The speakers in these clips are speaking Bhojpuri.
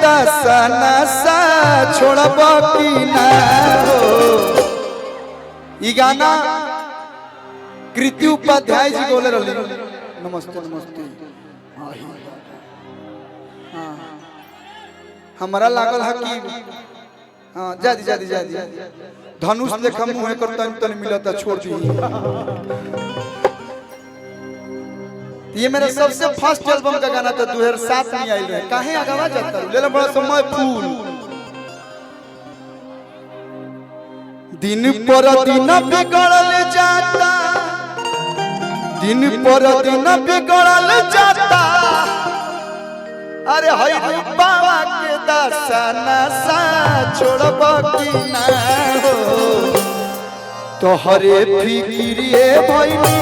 दशा नशा छोड़ब की ना हो। ई गाना कृति उपाध्याय जी बोले रही। नमस्ते नमस्ते। हाँ हमारा लागल है कि हाँ जादी जादी जादी धनुष लेखा मुँह करता तन मिलता छोड़ दी। ये मेरा सबसे फर्स्ट एल्बम का गाना था 2007 में आई है। काहे आगावा जाता ले लो बड़ा समय फूल दिन पर दिन बिगड़ल जाता दिन पर दिन बिगड़ल जाता। अरे हई बाबा के दशा नशा छोड़ब की ना हो। तोहरे फिक्रिए भइनी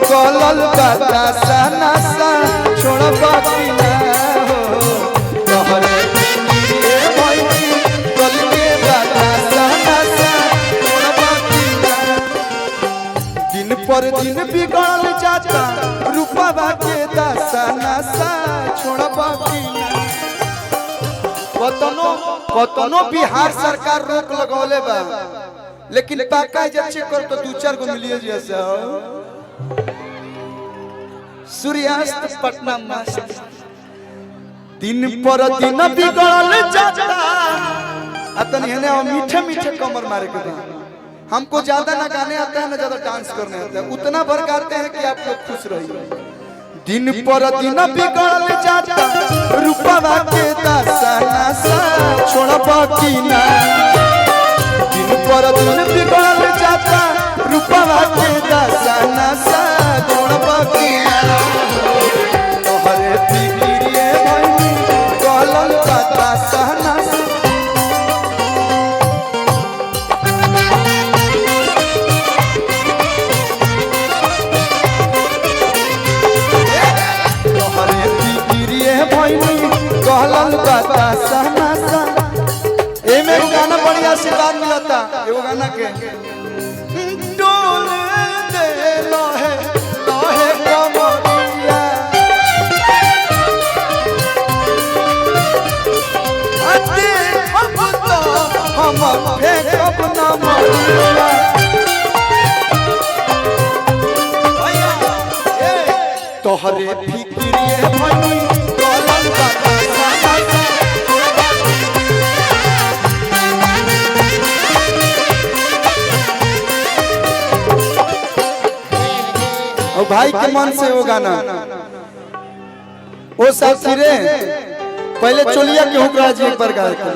कलल का दशा नशा छोड़ब की ना हो। तोहरे फिक्रिए भइनी कलल का दशा नशा छोड़ब की ना। दिन पर दिन बिगड़ल जाता रूपवा के दशा नशा छोड़ब की ना। कतनो बिहार सरकार रोक लगौले बा लेकिन पैकेज चेक कर तो 2-4 गो मिलिए जैसे सूर्यास्त पटना मस्त। दिन पर दिन बिगड़ल जाता अतन हेने मीठे मीठे कमर मारे के हमको ज्यादा ना गाने आते हैं ना ज्यादा डांस करने आते हैं। उतना भर गाते हैं कि आप लोग खुश रहिए। दिन पर दिन बिगड़ल जाता रूपवा के दशा नशा छोड़ब की ना। दिन पर दिन बिगड़ल जाता रूपवा के दशा नशा छोड़ब की ना। तोहरे फिक्रिए भइनी कलल का दशा नशा। एमे गाना बढ़िया आशीर्वाद मिलता। एगो गाना के डोल दे लोहे लोहे कमरिया अते अब तो हम फेंकब ना मरिया। तोहरे फिक्रिए भइनी कलल का दशा नशा। और भाई के मन से वो गाना वो साथी रे पहले चोलिया के हुक्रा जी एक बार गाए थे।